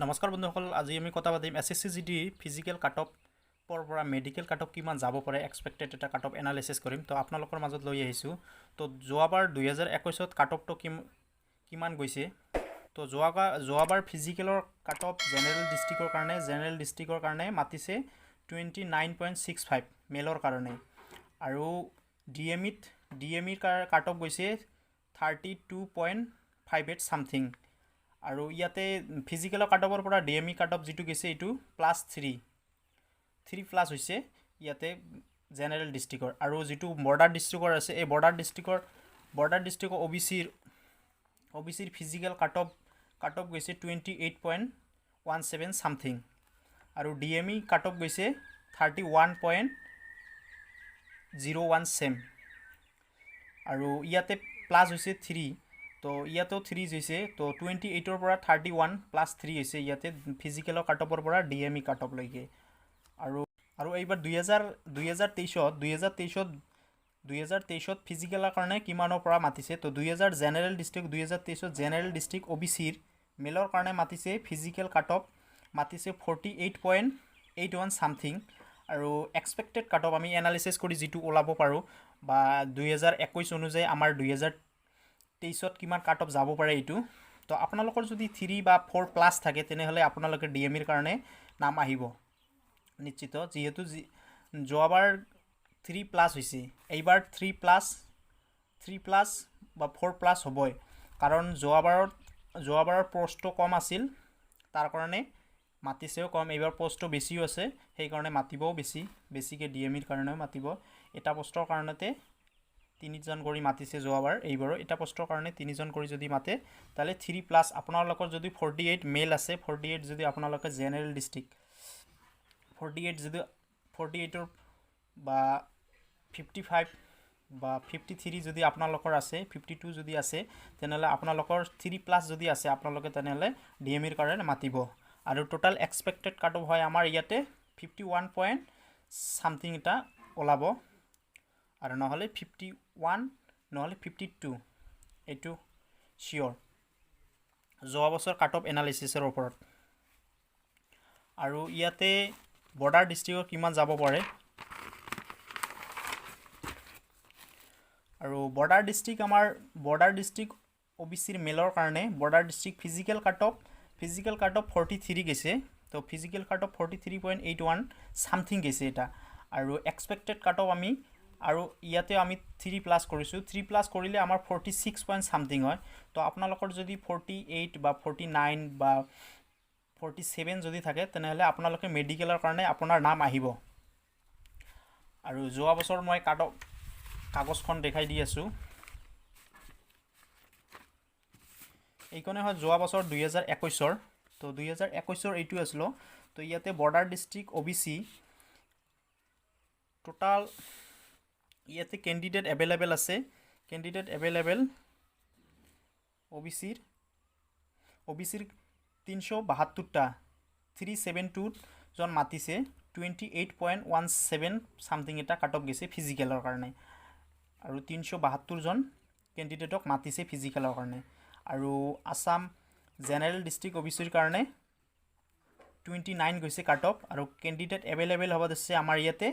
নমস্কাৰ বন্ধুসকল, আজি আমি কথা পাতিম SSC GD ফিজিকেল কাটঅফৰ পৰা মেডিকেল কাটঅফ কিমান যাব পাৰে এক্সপেক্টেড এটা কাটঅফ এনালাইচিছ কৰিম। তো আপোনালোকৰ মাজত লৈ আহিছোঁ। তো যোৱাবাৰ 2021ত কাটঅফটো কিমান গৈছে। তো যোৱাবাৰ ফিজিকেলৰ কাটঅফ জেনেৰেল ডিষ্ট্ৰিক্টৰ কাৰণে মাতিছে 29.65 মেলৰ কাৰণে, আৰু ডিএমিৰ কাটঅফ গৈছে 32.58 সামথিং। আৰু ইয়াতে ফিজিকেলৰ কাটঅফৰ পৰা ডিএমই কাটঅফ যিটো গৈছে এইটো +3 প্লাছ হৈছে ইয়াতে জেনেৰেল ডিষ্ট্ৰিক্টৰ। আৰু যিটো বৰ্ডাৰ ডিষ্ট্ৰিক্টৰ আছে, এই বৰ্ডাৰ ডিষ্ট্ৰিক্টৰ অবিচিৰ ফিজিকেল কাটঅফ গৈছে 28.17 সামথিং, আৰু ডিএমই কাটঅফ গৈছে 31.01 ছেম, আৰু ইয়াতে প্লাছ হৈছে 3। তো ইয়াতেও 3 হৈছে। তো 28ৰ পৰা 31 + 3 হৈছে ইয়াতে ফিজিকেলৰ কাটঅফৰ পৰা ডিএমই কাটঅফলৈকে। আৰু এইবাৰ 2023ত ফিজিকেলৰ কাৰণে কিমানৰ পৰা মাতিছে। তো 2023ত জেনেৰেল ডিষ্ট্ৰিক্ট অবিচিৰ মেলৰ কাৰণে মাতিছে ফিজিকেল কাটঅফ মাতিছে 48.81 সামথিং, আৰু এক্সপেক্টেড কাটঅফ আমি এনালাইচিছ কৰি যিটো ওলাব পাৰোঁ বা 2021 অনুযায়ী আমাৰ 2023ত কিমান কাটঅফ যাব পাৰে এইটো। তো আপোনালোকৰ যদি 3 বা 4 প্লাছ থাকে তেনেহ'লে আপোনালোকে ডিএমিৰ কাৰণে নাম আহিব নিশ্চিত, যিহেতু যোৱাবাৰ 3 প্লাছ হৈছে, এইবাৰ 3 প্লাছ বা 4 প্লাছ হ'বই, কাৰণ যোৱাবাৰৰ পষ্টটো কম আছিল, তাৰ কাৰণে মাতিছেও কম। এইবাৰ পষ্টটো বেছিও আছে, সেইকাৰণে মাতিবও বেছিকৈ ডিএমিৰ কাৰণেও মাতিব। এটা পষ্টৰ কাৰণতে 3জন কৰি মাতিছে যোৱাবাৰ, এইবাৰো এটা পষ্টৰ কাৰণে 3জন কৰি যদি মাতে তাহলে 3+। আপোনালোকৰ যদি 48 মেল আছে, 48 যদি আপোনালোকে জেনেৰেল ডিষ্ট্ৰিক্ট 48ৰ বা 55 বা 53 যদি আপোনালোকৰ আছে, 52 যদি আছে, তেনেহ'লে আপোনালোকৰ 3+ যদি আছে আপোনালোকে তেনেহ'লে ডিএমিৰ কাৰণে মাতিব। আৰু টোটাল এক্সপেক্টেড কাটঅফ হয় আমাৰ ইয়াতে 51 পইণ্ট সামথিং এটা ওলাব, আৰু নহ'লে 51 নহ'লে 52, এইটো চিয়'ৰ যোৱা বছৰ কাটঅফ এনালাইচিছৰ ওপৰত। আৰু ইয়াতে বৰ্ডাৰ ডিষ্ট্ৰিক্টৰ কিমান যাব পাৰে, আৰু বৰ্ডাৰ ডিষ্ট্ৰিক্ট অবিচিৰ মেলৰ কাৰণে বৰ্ডাৰ ডিষ্ট্ৰিক্ট ফিজিকেল কাটঅফ 43 গৈছে। তো ফিজিকেল কাটঅফ 43.81 সামথিং গৈছে এটা, আৰু এক্সপেক্টেড কাটঅফ আৰু ইয়াতে আমি 3+ কৰিছোঁ। 3+ কৰিলে আমাৰ 46 পইণ্ট সামথিং হয়। তো আপোনালোকৰ যদি 48 বা 49 বা 47 যদি থাকে তেনেহ'লে আপোনালোকে মেডিকেলৰ কাৰণে আপোনাৰ নাম আহিব। আৰু যোৱা বছৰ মই কাগজখন দেখাই দি আছোঁ, এইখনে হয় যোৱা বছৰ 2021ৰ। তো 2021ৰ এইটো আছিলোঁ। তো ইয়াতে বৰ্ডাৰ ডিষ্ট্ৰিক্ট অবিচি টোটাল ইয়াতে কেণ্ডিডেট এভেইলেবল আছে। অবিচিৰ 372টা 372জন মাতিছে, 28.17 সামথিং এটা কাটঅফ গৈছে ফিজিকেলৰ কাৰণে, আৰু 372জন কেণ্ডিডেটক মাতিছে ফিজিকেলৰ কাৰণে। আৰু আসাম জেনেৰেল ডিষ্ট্ৰিক্ট অবিচিৰ কাৰণে 29 গৈছে কাটঅফ, আৰু কেণ্ডিডেট এভেইলেবল হ'ব দিছে আমাৰ ইয়াতে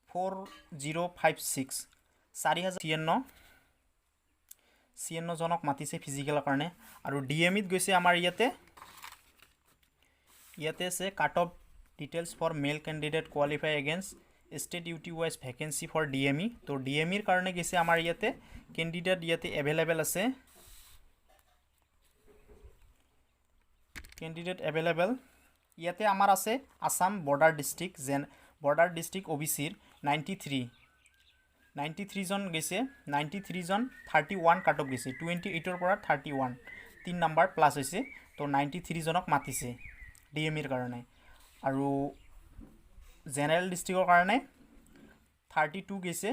4056 4056 জনক মাতিছে ফিজিকেলৰ কাৰণে। আৰু ডিএমিত গৈছে আমাৰ ইয়াতে আছে cutoff details for male candidate qualify against state UT wise vacancy for DME. তো ডিএমিৰ কাৰণে গৈছে আমাৰ ইয়াতে কেণ্ডিডেট ইয়াতে এভেইলেবল আছে, ইয়াতে আমাৰ আছে আসাম বৰ্ডাৰ ডিষ্ট্ৰিক্ট অবিচিৰ 93জন গৈছে, 93জন 31 কাটঅফ গৈছে, 28ৰ পৰা 31 3 নম্বৰ প্লাছ হৈছে। তো 93জনক মাতিছে ডিএমিৰ কাৰণে। আৰু জেনেৰেল ডিষ্ট্ৰিক্টৰ কাৰণে 32 গৈছে,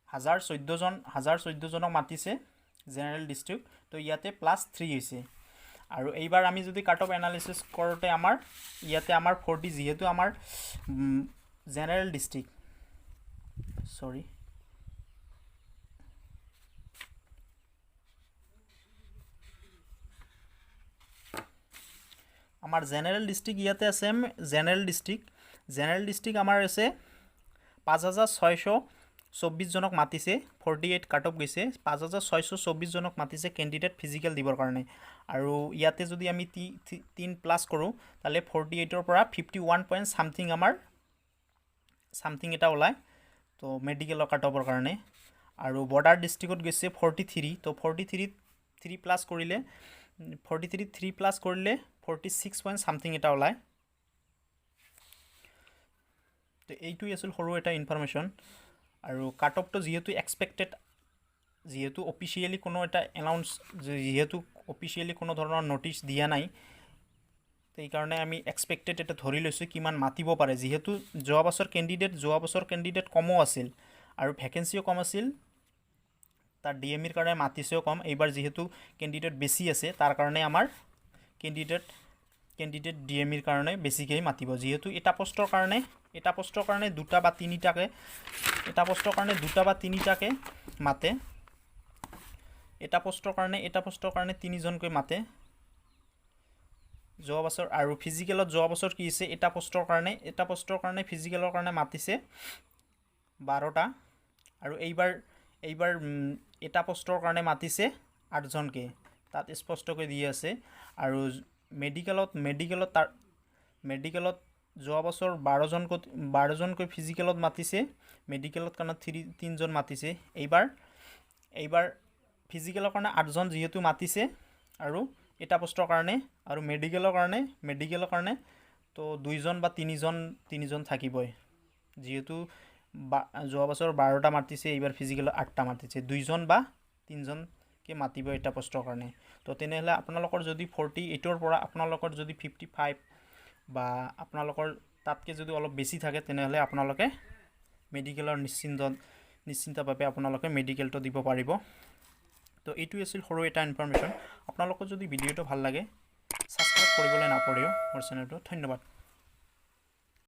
1014জনক মাতিছে জেনেৰেল ডিষ্ট্ৰিক্ট। তো ইয়াতে +3 হৈছে। আৰু এইবাৰ আমি যদি কাটঅফ এনালাইচিছ কৰোঁতে ইয়াতে আমাৰ 40, যিহেতু আমাৰ জেনেৰেল ডিষ্ট্ৰিক্ট আমাৰ জেনেৰেল ডিষ্ট্ৰিক্ট ইয়াতে আছে জেনেৰেল ডিষ্ট্ৰিক্ট আমাৰ আছে 5624 জনক মাতিছে 48 কাট অফ গৈছে 5624 জনক মাতিছে কেণ্ডিডেট ফিজিকেল দিবৰ কাৰণে আৰু ইয়াতে যদি আমি 3 প্লাস কৰোঁ তাহলে 48 পৰা 51 পইণ্ট সামথিং আমাৰ সামথিং এটা ওলায় তো মেডিকেলৰ কাট অফৰ কাৰণে আৰু বৰ্ডাৰ ডিষ্ট্ৰিক্টত গৈছে 43 তো 43 3 প্লাস কৰিলে 43 3 প্লাস কৰিলে 46 পইণ্ট সামথিং এটা ওলায় তো এইটোই আছিল সৰু এটা ইনফৰমেশ্যন আৰু কাট অফটো যেহেতু এক্সপেক্টেড যেহেতু অফিচিয়েলি কোনো এটা এনাউন্স যেহেতু অফিচিয়েলি কোনো ধৰণৰ নোটিছ দিয়া নাই এই কাৰণে আমি এক্সপেক্টেড এটা ধৰি লৈছোঁ কিমান মাতিব পাৰে যেহেতু যোৱা বছৰ কেণ্ডিডেট কমো আছিল আৰু ভ্যাকেন্সিও কম আছিল তাৰ ডিএমইৰ কাৰণে মাতিছেও কম এইবাৰ যেহেতু কেণ্ডিডেট বেছি আছে তাৰ কাৰণে আমাৰ কেণ্ডিডেট ডিএমইৰ কাৰণে বেছিকৈ মাতিব যেহেতু এটা পোষ্টৰ কাৰণে দুটা বা তিনিটাকে মাতে এটা পোষ্টৰ কাৰণে তিনিজনকৈ মাতে যোৱা বছৰ আৰু ফিজিকেলত যোৱা বছৰ কি হৈছে এটা পোষ্টৰ কাৰণে ফিজিকেলৰ কাৰণে মাতিছে 12টা আৰু এইবাৰ এটা পোষ্টৰ কাৰণে মাতিছে 8জনকে তাত স্পষ্টকৈ দি আছে আৰু মেডিকেলত যোৱা বছৰ 12জনকৈ ফিজিকেলত মাতিছে মেডিকেলত কাৰণে 3জন মাতিছে এইবাৰ ফিজিকেলৰ কাৰণে 8জন যেহেতু মাতিছে আৰু এটা পোষ্টৰ কাৰণে আৰু মেডিকেলৰ কাৰণে তো 2জন বা 3জন থাকিবই যেহেতু যোৱা বছৰ 12টা মাতিছে এইবাৰ ফিজিকেলত 8টা মাতিছে 2জন বা 3জনকে মাতিব এটা পোষ্টৰ কাৰণে তো তেনেহ'লে আপোনালোকৰ যদি 48ৰ পৰা আপোনালোকৰ যদি 55 বা আপোনালোকৰ তাতকৈ যদি অলপ বেছি থাকে তেনেহ'লে আপোনালোকে মেডিকেলৰ নিশ্চিন্তভাৱে আপোনালোকে মেডিকেলটো দিব পাৰিব তো এইটোই আছিল সৰু এটা ইনফৰমেশ্যন আপোনালোকৰ যদি ভিডিঅ'টো ভাল লাগে সাবস্ক্ৰাইব কৰিবলৈ নাপাহৰিব মোৰ চেনেলটো ধন্যবাদ